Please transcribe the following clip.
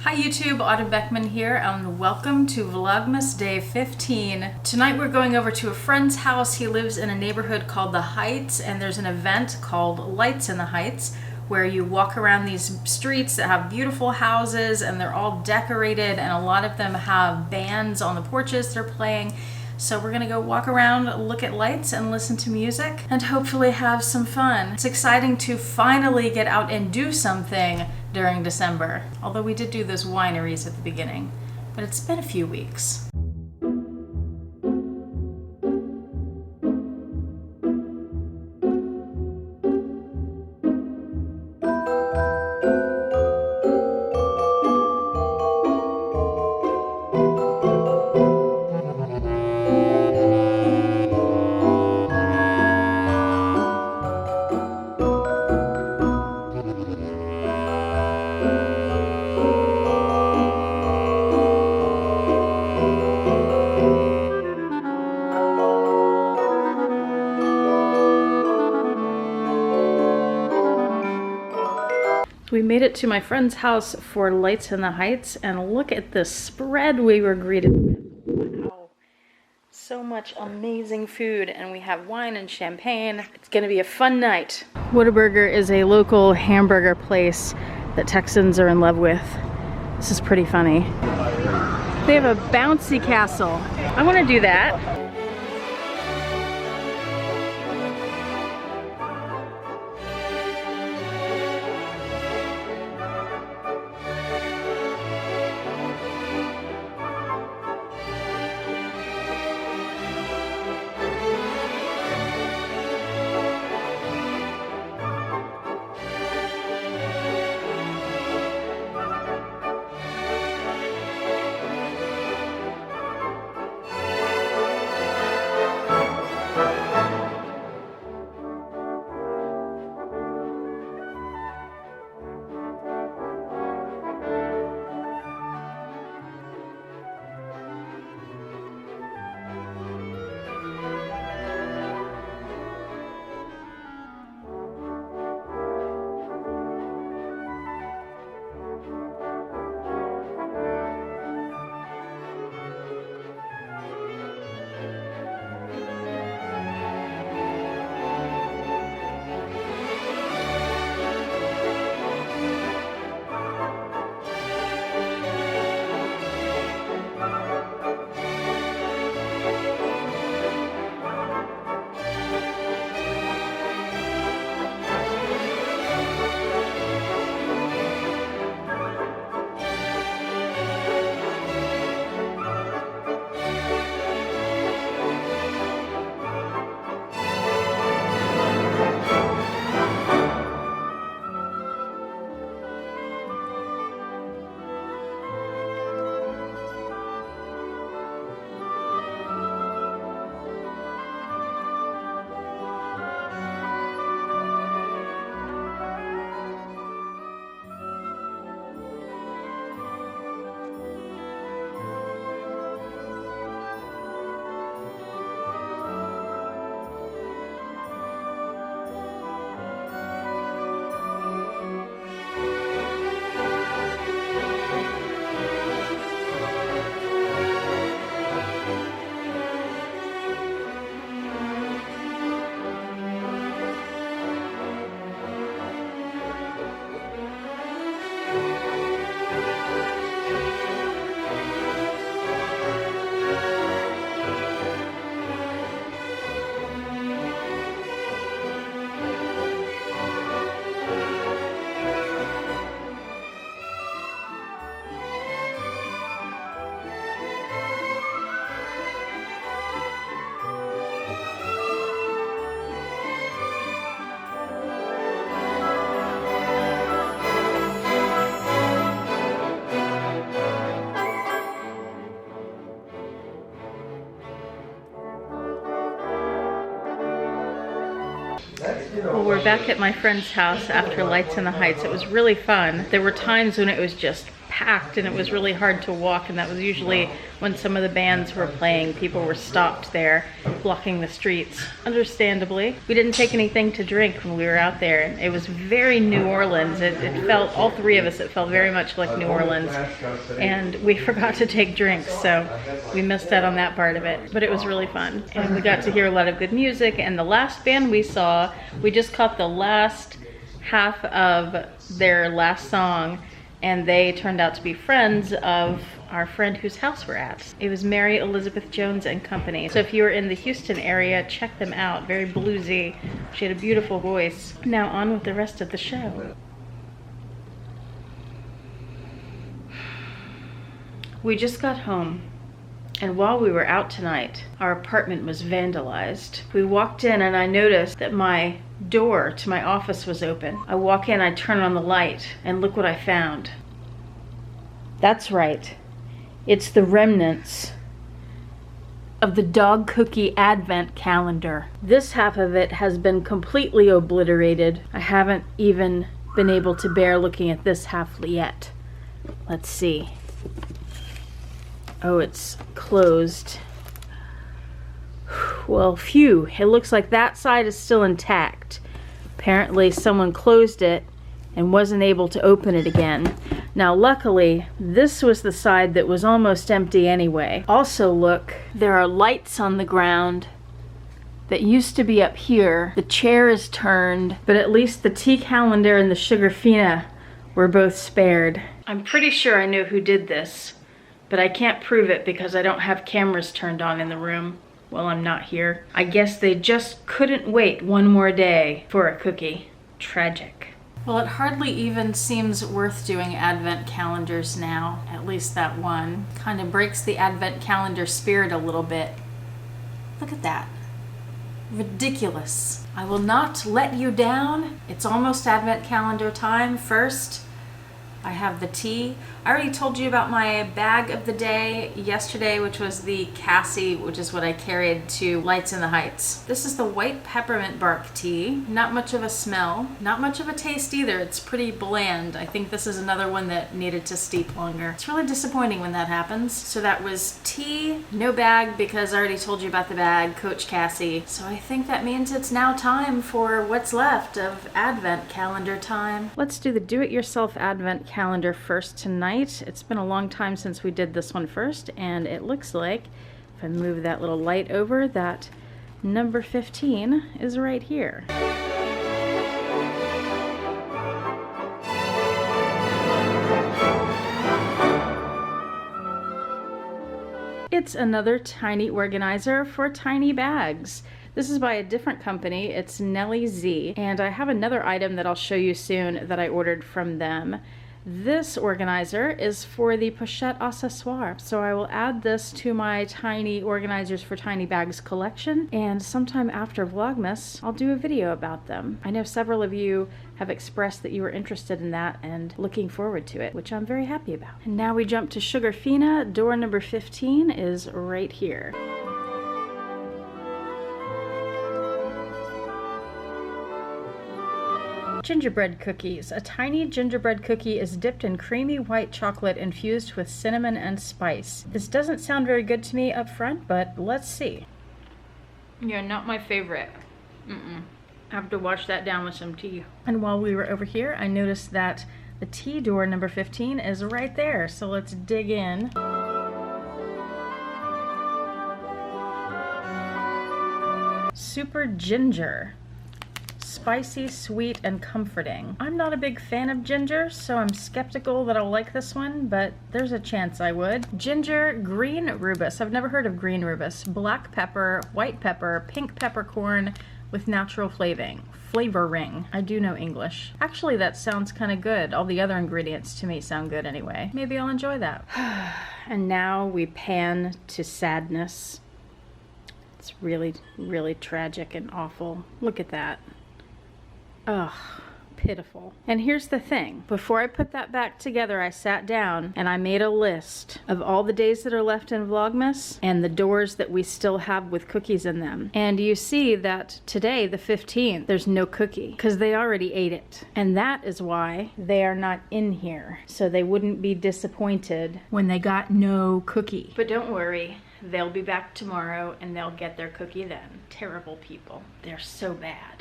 Hi YouTube, Autumn Beckman here, and welcome to Vlogmas Day 15. Tonight we're going over to a friend's house. He lives in a neighborhood called The Heights, and there's an event called Lights in the Heights, where you walk around these streets that have beautiful houses, and they're all decorated, and a lot of them have bands on the porches they're playing. So we're gonna go walk around, look at lights, and listen to music, and hopefully have some fun. It's exciting to finally get out and do something during December. Although we did do those wineries at the beginning, but it's been a few weeks. We made it to my friend's house for Lights in the Heights, and look at the spread we were greeted with. Wow. So much amazing food, and we have wine and champagne. It's gonna be a fun night. Whataburger is a local hamburger place that Texans are in love with. This is pretty funny. They have a bouncy castle. I wanna do that. Well, we're back at my friend's house after Lights in the Heights. It was really fun. There were times when it was just packed and it was really hard to walk, and that was usually when some of the bands were playing. People were stopped there blocking the streets, understandably. We didn't take anything to drink when we were out there, and it was very New Orleans. It felt, all three of us, it felt very much like New Orleans, and we forgot to take drinks, so we missed out on that part of it, but it was really fun. And we got to hear a lot of good music, and the last band we saw, we just caught the last half of their last song, and they turned out to be friends of our friend whose house we're at. It was Mary Elizabeth Jones and Company. So if you were in the Houston area, check them out. Very bluesy. She had a beautiful voice. Now on with the rest of the show. We just got home, and while we were out tonight, our apartment was vandalized. We walked in and I noticed that my door to my office was open. I walk in, I turn on the light, and look what I found. That's right. It's the remnants of the dog cookie advent calendar. This half of it has been completely obliterated. I haven't even been able to bear looking at this half yet. Let's see. Oh, it's closed. Well, phew, it looks like that side is still intact. Apparently someone closed it and wasn't able to open it again. Now luckily, this was the side that was almost empty anyway. Also look, there are lights on the ground that used to be up here. The chair is turned, but at least the tea calendar and the sugar fina were both spared. I'm pretty sure I know who did this, but I can't prove it because I don't have cameras turned on in the room while I'm not here. I guess they just couldn't wait one more day for a cookie. Tragic. Well, it hardly even seems worth doing advent calendars now, at least that one. Kind of breaks the advent calendar spirit a little bit. Look at that. Ridiculous. I will not let you down. It's almost advent calendar time. First, I have the tea. I already told you about my bag of the day yesterday, which was the Cassie, which is what I carried to Lights in the Heights. This is the white peppermint bark tea. Not much of a smell, not much of a taste either. It's pretty bland. I think this is another one that needed to steep longer. It's really disappointing when that happens. So that was tea, no bag because I already told you about the bag, Coach Cassie. So I think that means it's now time for what's left of Advent calendar time. Let's do the do-it-yourself Advent calendar first tonight. It's been a long time since we did this one first, and it looks like, if I move that little light over, that number 15 is right here. It's another tiny organizer for tiny bags. This is by a different company. It's Nelly Z, and I have another item that I'll show you soon that I ordered from them. This organizer is for the pochette accessoire, so I will add this to my tiny organizers for tiny bags collection, and sometime after Vlogmas I'll do a video about them. I know several of you have expressed that you were interested in that and looking forward to it, which I'm very happy about. And now we jump to Sugar Fina. Door number 15 is right here. Gingerbread cookies. A tiny gingerbread cookie is dipped in creamy white chocolate infused with cinnamon and spice. This doesn't sound very good to me up front, but let's see. Yeah, not my favorite. I have to wash that down with some tea. And while we were over here, I noticed that the tea door number 15 is right there. So let's dig in. Super ginger. Spicy, sweet, and comforting. I'm not a big fan of ginger, so I'm skeptical that I'll like this one, but there's a chance I would. Ginger, green rubus. I've never heard of green rubus. Black pepper, white pepper, pink peppercorn with natural flavoring. I do know English. Actually, that sounds kind of good. All the other ingredients to me sound good anyway. Maybe I'll enjoy that. And now we pan to sadness. It's really, really tragic and awful. Look at that. Ugh, pitiful. And here's the thing. Before I put that back together, I sat down and I made a list of all the days that are left in Vlogmas and the doors that we still have with cookies in them. And you see that today, the 15th, there's no cookie because they already ate it. And that is why they are not in here. So they wouldn't be disappointed when they got no cookie. But don't worry. They'll be back tomorrow and they'll get their cookie then. Terrible people. They're so bad.